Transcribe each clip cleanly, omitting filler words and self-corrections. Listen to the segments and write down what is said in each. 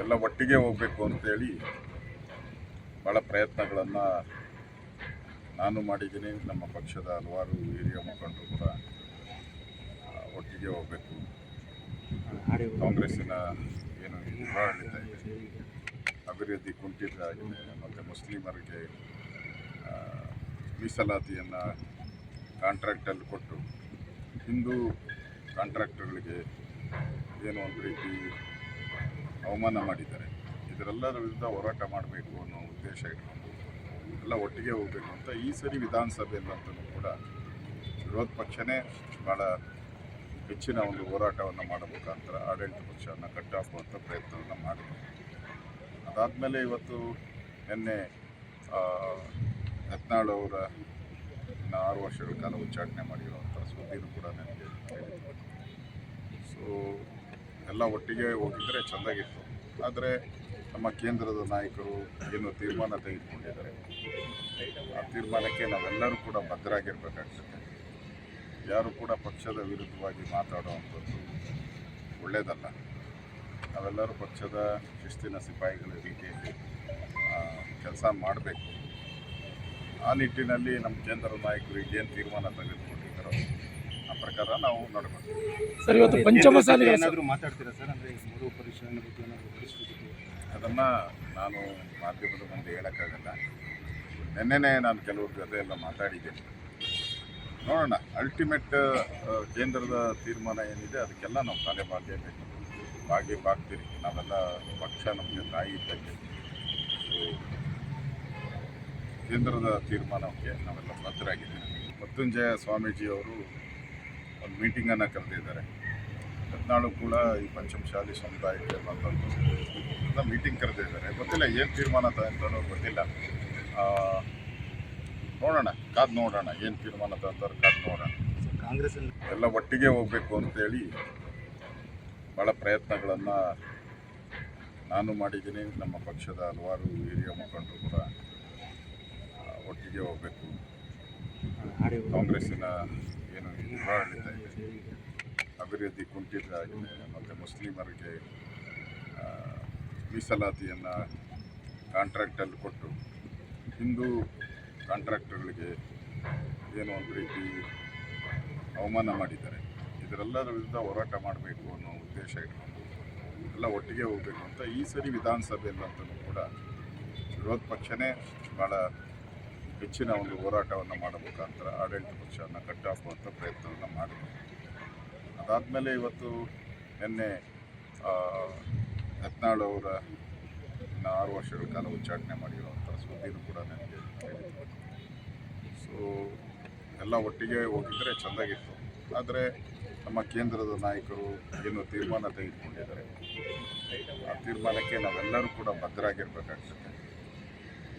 ಎಲ್ಲ ಒಟ್ಟಿಗೆ ಹೋಗಬೇಕು ಅಂತೇಳಿ ಭಾಳ ಪ್ರಯತ್ನಗಳನ್ನು ನಾನು ಮಾಡಿದ್ದೀನಿ. ನಮ್ಮ ಪಕ್ಷದ ಹಲವಾರು ಹಿರಿಯ ಮುಖಂಡರು ಕೂಡ ಒಟ್ಟಿಗೆ ಹೋಗಬೇಕು. ಕಾಂಗ್ರೆಸ್ಸಿನ ಏನು ದುರಾಡಳಿತ ಇದೆ, ಅಭಿವೃದ್ಧಿ ಕುಂಠಿತ ಆಗಿದೆ, ಮತ್ತು ಮುಸ್ಲಿಮರಿಗೆ ಮೀಸಲಾತಿಯನ್ನು ಕಾಂಟ್ರಾಕ್ಟಲ್ಲಿ ಕೊಟ್ಟು ಹಿಂದೂ ಕಾಂಟ್ರಾಕ್ಟರ್ಗಳಿಗೆ ಏನೋ ಒಂದು ರೀತಿ ಅವಮಾನ ಮಾಡಿದ್ದಾರೆ. ಇದರೆಲ್ಲರ ವಿರುದ್ಧ ಹೋರಾಟ ಮಾಡಬೇಕು ಅನ್ನೋ ಉದ್ದೇಶ ಇಟ್ಕೊಂಡು ಎಲ್ಲ ಒಟ್ಟಿಗೆ ಹೋಗಬೇಕು ಅಂತ ಈ ಸರಿ ವಿಧಾನಸಭೆಯಲ್ಲಂತೂ ಕೂಡ ವಿರೋಧ ಪಕ್ಷನೇ ಭಾಳ ಹೆಚ್ಚಿನ ಒಂದು ಹೋರಾಟವನ್ನು ಮಾಡೋ ಮುಖಾಂತರ ಆಡಳಿತ ಪಕ್ಷವನ್ನು ಕಟ್ಟಾಕುವಂಥ ಪ್ರಯತ್ನವನ್ನು ಮಾಡಿದೆ. ಅದಾದಮೇಲೆ ಇವತ್ತು ನಿನ್ನೆ ಯತ್ನಾಳ್ ಅವರ 6 ವರ್ಷಗಳ ಕಾಲ ಉಚ್ಚಾಟನೆ ಮಾಡಿರುವಂಥ ಸುದ್ದಿನೂ ಕೂಡ ನನಗೆ ಹೇಳಿದ್ರು. ಸೊ ಎಲ್ಲ ಒಟ್ಟಿಗೆ ಹೋಗಿದ್ದರೆ ಚೆಂದಾಗಿತ್ತು. ಆದರೆ ನಮ್ಮ ಕೇಂದ್ರದ ನಾಯಕರು ಏನು ತೀರ್ಮಾನ ತೆಗೆದುಕೊಂಡಿದ್ದಾರೆ, ಆ ತೀರ್ಮಾನಕ್ಕೆ ನಾವೆಲ್ಲರೂ ಕೂಡ ಬದ್ಧರಾಗಿರಬೇಕಾಗ್ತದೆ. ಯಾರು ಕೂಡ ಪಕ್ಷದ ವಿರುದ್ಧವಾಗಿ ಮಾತಾಡುವಂಥದ್ದು ಒಳ್ಳೆಯದಲ್ಲ. ನಾವೆಲ್ಲರೂ ಪಕ್ಷದ ಶಿಸ್ತಿನ ಸಿಪಾಯಿಗಳ ರೀತಿಯಲ್ಲಿ ಕೆಲಸ ಮಾಡಬೇಕು. ಆ ನಿಟ್ಟಿನಲ್ಲಿ ನಮ್ಮ ಕೇಂದ್ರ ನಾಯಕರು ಏನು ತೀರ್ಮಾನ ತೆಗೆದುಕೊಂಡಿದ್ದಾರೋ ಆ ಪ್ರಕಾರ ನಾವು ನೋಡಬೇಕು. ಸರ್, ಇವತ್ತು ಪಂಚಮಸಾಲಿ ಏನಾದರೂ ಮಾತಾಡ್ತೀರಾ ಸರ್? ಅಂದರೆ ಮರು ಪರಿಶೀಲನೆ ಬಗ್ಗೆ ಏನಾದರೂ ಪರಿಸ್ಥಿತಿ ಅದನ್ನು ನಾನು ಮಾಧ್ಯಮದ ಮುಂದೆ ಹೇಳೋಕ್ಕಾಗಲ್ಲ. ನಿನ್ನೆನೇ ನಾನು ಕೆಲವ್ರ ಜೊತೆ ಎಲ್ಲ ಮಾತಾಡಿದ್ದೇನೆ. ನೋಡೋಣ, ಅಲ್ಟಿಮೇಟ್ ಕೇಂದ್ರದ ತೀರ್ಮಾನ ಏನಿದೆ ಅದಕ್ಕೆಲ್ಲ ನಾವು ತಲೆ ಬಾಗ್ತೀರಿ. ನಾವೆಲ್ಲ ಪಕ್ಷ ನಮಗೆ ತಾಯಿ ಇದ್ದಂಗೆ. ಕೇಂದ್ರದ ತೀರ್ಮಾನಕ್ಕೆ ನಾವೆಲ್ಲ ಬದ್ಧರಾಗಿದ್ದೀವಿ. ಮೃತ್ಯುಂಜಯ ಸ್ವಾಮೀಜಿಯವರು ಒಂದು ಮೀಟಿಂಗನ್ನು ಕರೆದಿದ್ದಾರೆ. ಯತ್ನಾಳು ಕೂಡ ಈ ಪಂಚಮಸಾಲಿ ಸಮುದಾಯಕ್ಕೆ ಮಾತಾಡ್ತಾರೆ, ಮೀಟಿಂಗ್ ಕರೆದಿದ್ದಾರೆ. ಗೊತ್ತಿಲ್ಲ ಏನು ತೀರ್ಮಾನ ತಗೊಂತಾರೋ ಗೊತ್ತಿಲ್ಲ. ನೋಡೋಣ, ಕಾದು ನೋಡೋಣ ಏನು ತೀರ್ಮಾನ ತಗೊಂತಾರೆ, ಕಾದು ನೋಡೋಣ. ಕಾಂಗ್ರೆಸ್ಸಲ್ಲಿ ಎಲ್ಲ ಒಟ್ಟಿಗೆ ಹೋಗಬೇಕು ಅಂತೇಳಿ ಭಾಳ ಪ್ರಯತ್ನಗಳನ್ನು ನಾನು ಮಾಡಿದ್ದೀನಿ. ನಮ್ಮ ಪಕ್ಷದ ಹಲವಾರು ಹಿರಿಯ ಮುಖಂಡರು ಕೂಡ ಒಟ್ಟಿಗೆ ಹೋಗಬೇಕು. ಕಾಂಗ್ರೆಸ್ಸಿನ ಏನು ದುರಾಡಳಿತ ಇದೆ, ಅಭಿವೃದ್ಧಿ ಕುಂಠಿತ ಆಗಿದೆ, ಮತ್ತು ಮುಸ್ಲಿಮರಿಗೆ ಮೀಸಲಾತಿಯನ್ನು ಕಾಂಟ್ರಾಕ್ಟಲ್ಲಿ ಕೊಟ್ಟು ಹಿಂದೂ ಕಾಂಟ್ರಾಕ್ಟರ್ಗಳಿಗೆ ಏನೋ ಒಂದು ರೀತಿ ಅವಮಾನ ಮಾಡಿದ್ದಾರೆ. ಇದರೆಲ್ಲರ ವಿರುದ್ಧ ಹೋರಾಟ ಮಾಡಬೇಕು ಅನ್ನೋ ಉದ್ದೇಶ ಇಟ್ಕೊಂಡು ಎಲ್ಲ ಒಟ್ಟಿಗೆ ಹೋಗಬೇಕು ಅಂತ ಈ ಸರಿ ವಿಧಾನಸಭೆಯಲ್ಲಂತೂ ಕೂಡ ವಿರೋಧ ಪಕ್ಷನೇ ಭಾಳ ಹೆಚ್ಚಿನ ಒಂದು ಹೋರಾಟವನ್ನು ಮಾಡೋ ಮುಖಾಂತರ ಆಡಳಿತ ಪಕ್ಷವನ್ನು ಕಟ್ಟಾಕುವಂಥ ಪ್ರಯತ್ನವನ್ನು ಮಾಡಿದೆ. ಅದಾದಮೇಲೆ ಇವತ್ತು ನಿನ್ನೆ ಯತ್ನಾಳ್ ಅವರ 6 ವರ್ಷಗಳ ಕಾಲ ಉಚ್ಚಾಟನೆ ಮಾಡಿರುವಂಥ ಸುದ್ದಿನೂ ಕೂಡ ನನಗೆ ಹೇಳಿದ್ರು. ಸೊ ಎಲ್ಲ ಒಟ್ಟಿಗೆ ಹೋಗಿದ್ದರೆ ಚೆಂದಾಗಿತ್ತು. ಆದರೆ ನಮ್ಮ ಕೇಂದ್ರದ ನಾಯಕರು ಏನು ತೀರ್ಮಾನ ತೆಗೆದುಕೊಂಡಿದ್ದಾರೆ, ಆ ತೀರ್ಮಾನಕ್ಕೆ ನಾವೆಲ್ಲರೂ ಕೂಡ ಬದ್ಧರಾಗಿರಬೇಕಾಗ್ತದೆ.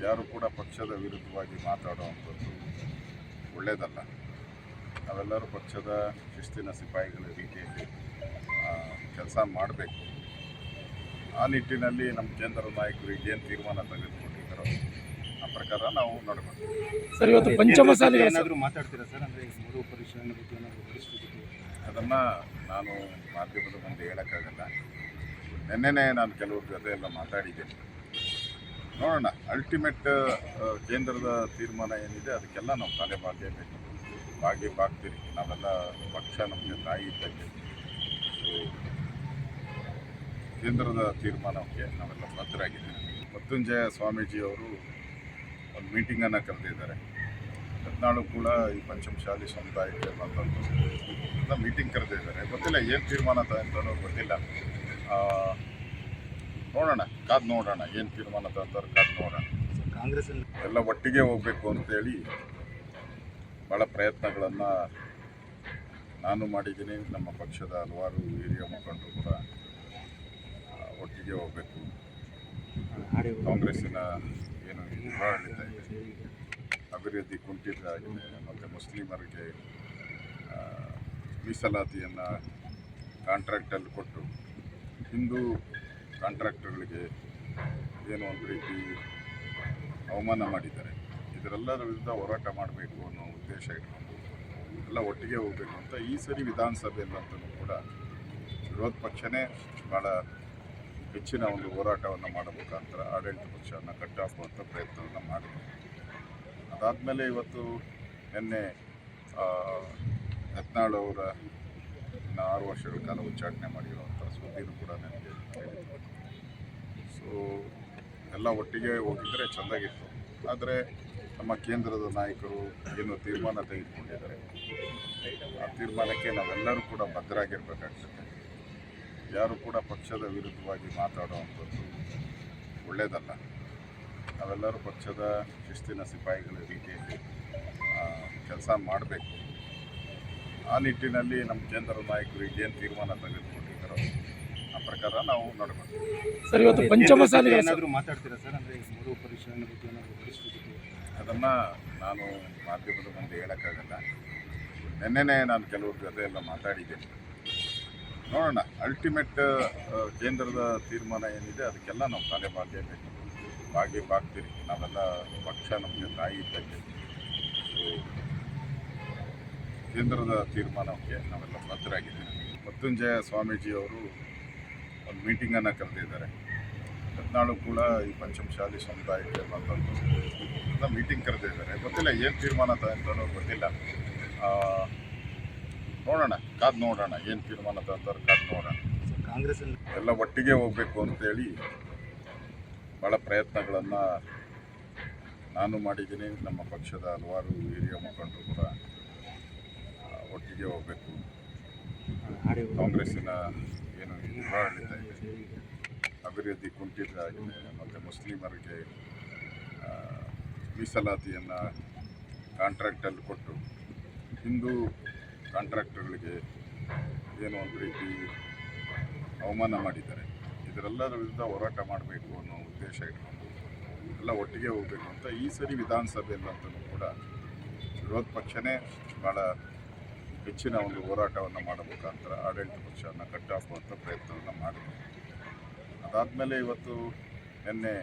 ಯಾರು ಕೂಡ ಪಕ್ಷದ ವಿರುದ್ಧವಾಗಿ ಮಾತಾಡುವಂಥದ್ದು ಒಳ್ಳೆಯದಲ್ಲ. ನಾವೆಲ್ಲರೂ ಪಕ್ಷದ ಶಿಸ್ತಿನ ಸಿಪಾಯಿಗಳ ರೀತಿಯಲ್ಲಿ ಕೆಲಸ ಮಾಡಬೇಕು. ಆ ನಿಟ್ಟಿನಲ್ಲಿ ನಮ್ಮ ಕೇಂದ್ರ ನಾಯಕರು ಏನು ತೀರ್ಮಾನ ತೆಗೆದುಕೊಂಡಿದ್ದಾರೋ ಆ ಪ್ರಕಾರ ನಾವು ನೋಡಬೇಕು. ಸರ್, ಇವತ್ತು ಪಂಚಮಸಾಲಿ ಏನಾದರೂ ಮಾತಾಡ್ತೀರಾ ಸರ್? ಅಂದರೆ ಮರು ಪರಿಶೀಲನೆ ಬಗ್ಗೆ ಏನಾದರೂ ಪರಿಸ್ಥಿತಿ ಅದನ್ನು ನಾನು ಮಾಧ್ಯಮದ ಮುಂದೆ ಹೇಳೋಕ್ಕಾಗಲ್ಲ. ನಿನ್ನೆನೇ ನಾನು ಕೆಲವ್ರ ಜೊತೆ ಎಲ್ಲ ಮಾತಾಡಿದ್ದೇನೆ. ನೋಡೋಣ, ಅಲ್ಟಿಮೇಟ್ ಕೇಂದ್ರದ ತೀರ್ಮಾನ ಏನಿದೆ ಅದಕ್ಕೆಲ್ಲ ನಾವು ತಲೆ ಬಾಗ್ತೀರಿ. ನಾವೆಲ್ಲ ಪಕ್ಷ ನಮಗೆ ತಾಯಿ ಇದ್ದಂಗೆ. ಕೇಂದ್ರದ ತೀರ್ಮಾನಕ್ಕೆ ನಾವೆಲ್ಲ ಬದ್ಧರಾಗಿದ್ದೀವಿ. ಮೃತ್ಯುಂಜಯ ಸ್ವಾಮೀಜಿಯವರು ಒಂದು ಮೀಟಿಂಗನ್ನು ಕರೆದಿದ್ದಾರೆ. ಯತ್ನಾಳು ಕೂಡ ಈ ಪಂಚಮಸಾಲಿ ಸಮುದಾಯಕ್ಕೆ ಮಾತಾಡ್ತಾರೆ, ಮೀಟಿಂಗ್ ಕರೆದಿದ್ದಾರೆ. ಗೊತ್ತಿಲ್ಲ ಏನು ತೀರ್ಮಾನ ತಗೊಂತಾರೋ ಗೊತ್ತಿಲ್ಲ. ನೋಡೋಣ, ಕಾದು ನೋಡೋಣ ಏನು ತೀರ್ಮಾನ ತಗೊಂತಾರೆ, ಕಾದು ನೋಡೋಣ. ಕಾಂಗ್ರೆಸ್ಸಲ್ಲಿ ಎಲ್ಲ ಒಟ್ಟಿಗೆ ಹೋಗಬೇಕು ಅಂತೇಳಿ ಭಾಳ ಪ್ರಯತ್ನಗಳನ್ನು ನಾನು ಮಾಡಿದ್ದೀನಿ. ನಮ್ಮ ಪಕ್ಷದ ಹಲವಾರು ಹಿರಿಯ ಮುಖಂಡರು ಕೂಡ ಒಟ್ಟಿಗೆ ಹೋಗಬೇಕು. ಕಾಂಗ್ರೆಸ್ಸಿನ ಏನು ದುರಾಡಳಿತ ಇದೆ, ಅಭಿವೃದ್ಧಿ ಕುಂಠಿತ ಆಗಿದೆ, ಮತ್ತು ಮುಸ್ಲಿಮರಿಗೆ ಮೀಸಲಾತಿಯನ್ನು ಕಾಂಟ್ರಾಕ್ಟಲ್ಲಿ ಕೊಟ್ಟು ಹಿಂದೂ ಕಾಂಟ್ರಾಕ್ಟರ್ಗಳಿಗೆ ಏನೋ ಒಂದು ರೀತಿ ಅವಮಾನ ಮಾಡಿದ್ದಾರೆ. ಇದರೆಲ್ಲರ ವಿರುದ್ಧ ಹೋರಾಟ ಮಾಡಬೇಕು ಅನ್ನೋ ಉದ್ದೇಶ ಇಟ್ಕೊಂಡು ಎಲ್ಲ ಒಟ್ಟಿಗೆ ಹೋಗಬೇಕು ಅಂತ ಈ ಸರಿ ವಿಧಾನಸಭೆಯಲ್ಲಂತೂ ಕೂಡ ವಿರೋಧ ಪಕ್ಷನೇ ಭಾಳ ಹೆಚ್ಚಿನ ಒಂದು ಹೋರಾಟವನ್ನು ಮಾಡೋ ಮುಖಾಂತರ ಆಡಳಿತ ಪಕ್ಷವನ್ನು ಕಟ್ಟಾಕುವಂಥ ಪ್ರಯತ್ನವನ್ನು ಮಾಡಿದೆ. ಅದಾದಮೇಲೆ ಇವತ್ತು ನಿನ್ನೆ ಯತ್ನಾಳ್ ಅವರ 6 ವರ್ಷಗಳ ಕಾಲ ಉಚ್ಚಾಟನೆ ಮಾಡಿರುವಂಥ ಸುದ್ದಿನೂ ಕೂಡ ನನಗೆ ಹೇಳಿದ್ರು. ಸೊ ಎಲ್ಲ ಒಟ್ಟಿಗೆ ಹೋಗಿದ್ದರೆ ಚೆಂದಾಗಿತ್ತು. ಆದರೆ ನಮ್ಮ ಕೇಂದ್ರದ ನಾಯಕರು ಏನು ತೀರ್ಮಾನ ತೆಗೆದುಕೊಂಡಿದ್ದಾರೆ ಆ ತೀರ್ಮಾನಕ್ಕೆ ನಾವೆಲ್ಲರೂ ಕೂಡ ಬದ್ಧರಾಗಿರಬೇಕಾಗ್ತದೆ. ಯಾರು ಕೂಡ ಪಕ್ಷದ ವಿರುದ್ಧವಾಗಿ ಮಾತಾಡುವಂಥದ್ದು ಒಳ್ಳೆಯದಲ್ಲ. ನಾವೆಲ್ಲರೂ ಪಕ್ಷದ ಶಿಸ್ತಿನ ಸಿಪಾಯಿಗಳ ರೀತಿಯಲ್ಲಿ ಕೆಲಸ ಮಾಡಬೇಕು. ಆ ನಿಟ್ಟಿನಲ್ಲಿ ನಮ್ಮ ಕೇಂದ್ರ ನಾಯಕರು ಏನು ತೀರ್ಮಾನ ತೆಗೆದುಕೊಂಡಿದ್ದಾರೋ ಆ ಪ್ರಕಾರ ನಾವು ನಡ್ಕೊಳ್ತೀವಿ. ಸರ್ ಇವತ್ತು ಪಂಚಮಸಾಲಿಗಳ ಏನಾದರೂ ಮಾತಾಡ್ತೀರಾ ಸರ್? ಅಂದರೆ ಮರು ಪರಿಶೀಲನೆ ಬಗ್ಗೆ ಏನಾದರೂ ವರಿಷ್ಠರ ಜೊತೆ? ಅದನ್ನು ನಾನು ಮಾಧ್ಯಮದ ಮುಂದೆ ಹೇಳೋಕ್ಕಾಗಲ್ಲ. ನಿನ್ನೆನೇ ನಾನು ಕೆಲವ್ರ ಜೊತೆ ಎಲ್ಲ ಮಾತಾಡಿದ್ದೇನೆ. ನೋಡೋಣ, ಅಲ್ಟಿಮೇಟ್ ಕೇಂದ್ರದ ತೀರ್ಮಾನ ಏನಿದೆ ಅದಕ್ಕೆಲ್ಲ ನಾವು ತಲೆ ಬಾಗ್ತೀರಿ. ನಾವೆಲ್ಲ ಪಕ್ಷ ನಮಗೆ ತಾಯಿ ಇದ್ದಂಗೆ. ಸೊ ಕೇಂದ್ರದ ತೀರ್ಮಾನಕ್ಕೆ ನಾವೆಲ್ಲ ಬದ್ಧರಾಗಿದ್ದೀವಿ. ಮೃತ್ಯುಂಜಯ ಸ್ವಾಮೀಜಿಯವರು ಒಂದು ಮೀಟಿಂಗನ್ನು ಕರೆದಿದ್ದಾರೆ. ಯತ್ನಾಳು ಕೂಡ ಈ ಪಂಚಮಸಾಲಿ ಸಮುದಾಯಕ್ಕೆ ಬಂದಂಥ ಮೀಟಿಂಗ್ ಕರೆದಿದ್ದಾರೆ. ಗೊತ್ತಿಲ್ಲ ಏನು ತೀರ್ಮಾನ ತಗೊಂತಾರೋ ಗೊತ್ತಿಲ್ಲ. ನೋಡೋಣ, ಕಾದು ನೋಡೋಣ ಏನು ತೀರ್ಮಾನ ತಗೊಂತಾರೋ ಕಾದು ನೋಡೋಣ. ಕಾಂಗ್ರೆಸ್ಸಲ್ಲಿ ಎಲ್ಲ ಒಟ್ಟಿಗೆ ಹೋಗಬೇಕು ಅಂತೇಳಿ ಭಾಳ ಪ್ರಯತ್ನಗಳನ್ನು ನಾನು ಮಾಡಿದ್ದೀನಿ. ನಮ್ಮ ಪಕ್ಷದ ಹಲವಾರು ಹಿರಿಯ ಮುಖಂಡರು ಕೂಡ ಒಟ್ಟಿಗೆ ಹೋಗಬೇಕು. ಕಾಂಗ್ರೆಸ್ಸಿನ ಏನು ದುರಾಡಳಿತ ಇದೆ, ಅಭಿವೃದ್ಧಿ ಕುಂಠಿತ ಆಗಿದೆ, ಮತ್ತು ಮುಸ್ಲಿಮರಿಗೆ ಮೀಸಲಾತಿಯನ್ನು ಕಾಂಟ್ರಾಕ್ಟಲ್ಲಿ ಕೊಟ್ಟು ಹಿಂದೂ ಕಾಂಟ್ರಾಕ್ಟರ್ಗಳಿಗೆ ಏನೋ ಒಂದು ರೀತಿ ಅವಮಾನ ಮಾಡಿದ್ದಾರೆ. ಇದರೆಲ್ಲರ ವಿರುದ್ಧ ಹೋರಾಟ ಮಾಡಬೇಕು ಅನ್ನೋ ಉದ್ದೇಶ ಇಟ್ಕೊಂಡು ಎಲ್ಲ ಒಟ್ಟಿಗೆ ಹೋಗಬೇಕು ಅಂತ ಈ ಸರಿ ವಿಧಾನಸಭೆಯಲ್ಲಂತೂ ಕೂಡ ವಿರೋಧ ಪಕ್ಷನೇ ಭಾಳ ಹೆಚ್ಚಿನ ಒಂದು ಹೋರಾಟವನ್ನು ಮಾಡೋ ಮುಖಾಂತರ ಆಡಳಿತ ಪಕ್ಷವನ್ನು ಕಟ್ಟಾಕುವಂಥ ಪ್ರಯತ್ನವನ್ನು ಮಾಡಿದೆ. ಅದಾದಮೇಲೆ ಇವತ್ತು ನಿನ್ನೆ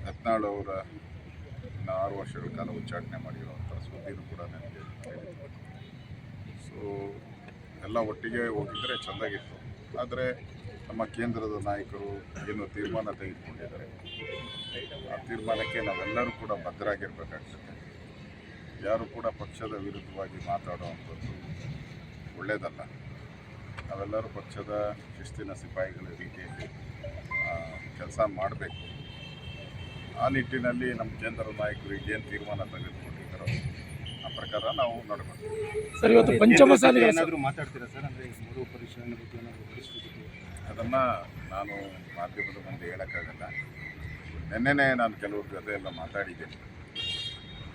ಯತ್ನಾಳ್ ಅವರ 6 ವರ್ಷಗಳ ಕಾಲ ಉಚ್ಚಾಟನೆ ಮಾಡಿರುವಂಥ ಸುದ್ದಿನೂ ಕೂಡ ನನಗೆ ಹೇಳಿದ್ರು. ಸೊ ಎಲ್ಲ ಒಟ್ಟಿಗೆ ಹೋಗಿದ್ದರೆ ಚೆಂದಾಗಿತ್ತು. ಆದರೆ ನಮ್ಮ ಕೇಂದ್ರದ ನಾಯಕರು ಏನು ತೀರ್ಮಾನ ತೆಗೆದುಕೊಂಡಿದ್ದಾರೆ ಆ ತೀರ್ಮಾನಕ್ಕೆ ನಾವೆಲ್ಲರೂ ಕೂಡ ಬದ್ಧರಾಗಿರಬೇಕಾಗ್ತದೆ. ಯಾರು ಕೂಡ ಪಕ್ಷದ ವಿರುದ್ಧವಾಗಿ ಮಾತಾಡುವಂಥದ್ದು ಒಳ್ಳೆಯದಲ್ಲ. ನಾವೆಲ್ಲರೂ ಪಕ್ಷದ ಶಿಸ್ತಿನ ಸಿಪಾಯಿಗಳ ರೀತಿಯಲ್ಲಿ ಕೆಲಸ ಮಾಡಬೇಕು. ಆ ನಿಟ್ಟಿನಲ್ಲಿ ನಮ್ಮ ಕೇಂದ್ರ ನಾಯಕರು ಏನು ತೀರ್ಮಾನ ತೆಗೆದುಕೊಂಡಿದ್ದಾರೋ ಆ ಪ್ರಕಾರ ನಾವು ನಡ್ಕೊಳ್ತೀವಿ. ಸರ್ ಇವತ್ತು ಪಂಚಮಸಾಲಿಗಳ ಏನಾದರೂ ಮಾತಾಡ್ತೀರಾ ಸರ್? ಅಂದರೆ ಮರು ಪರಿಶೀಲನೆ ಬಗ್ಗೆ ಏನಾದರೂ ವರಿಷ್ಠರ ಜೊತೆ? ಅದನ್ನು ನಾನು ಮಾಧ್ಯಮದ ಮುಂದೆ ಹೇಳೋಕ್ಕಾಗಲ್ಲ. ನಿನ್ನೆನೇ ನಾನು ಕೆಲವ್ರ ಜೊತೆ ಎಲ್ಲ ಮಾತಾಡಿದ್ದೇನೆ.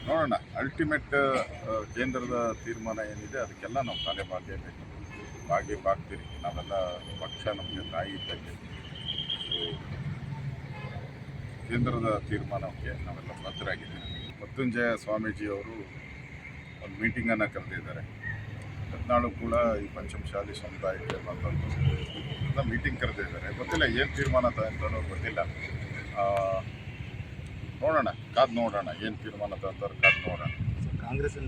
ನೋಡೋಣ, ಅಲ್ಟಿಮೇಟ್ ಕೇಂದ್ರದ ತೀರ್ಮಾನ ಏನಿದೆ ಅದಕ್ಕೆಲ್ಲ ನಾವು ತಲೆ ಬಾಗ್ತೀರಿ. ನಾವೆಲ್ಲ ಪಕ್ಷ ನಮಗೆ ತಾಯಿ ಇದ್ದಂಗೆ. ಸೊ ಕೇಂದ್ರದ ತೀರ್ಮಾನಕ್ಕೆ ನಾವೆಲ್ಲ ಬದ್ಧರಾಗಿದ್ದೀವಿ. ಮೃತ್ಯುಂಜಯ ಸ್ವಾಮೀಜಿಯವರು ಒಂದು ಮೀಟಿಂಗನ್ನು ಕರೆದಿದ್ದಾರೆ. ಯತ್ನಾಳು ಕೂಡ ಈ ಪಂಚಮಸಾಲಿ ಸಮುದಾಯಕ್ಕೆ ಬಂದಂಥ ಮೀಟಿಂಗ್ ಕರೆದಿದ್ದಾರೆ. ಗೊತ್ತಿಲ್ಲ ಏನು ತೀರ್ಮಾನ ತಗೊಂತಾರೋ ಗೊತ್ತಿಲ್ಲ. ನೋಡೋಣ, ಕಾದು ನೋಡೋಣ ಏನು ತೀರ್ಮಾನ ತಗೊಂತಾರೋ ಕಾದು ನೋಡೋಣ. ಕಾಂಗ್ರೆಸ್ಸಲ್ಲಿ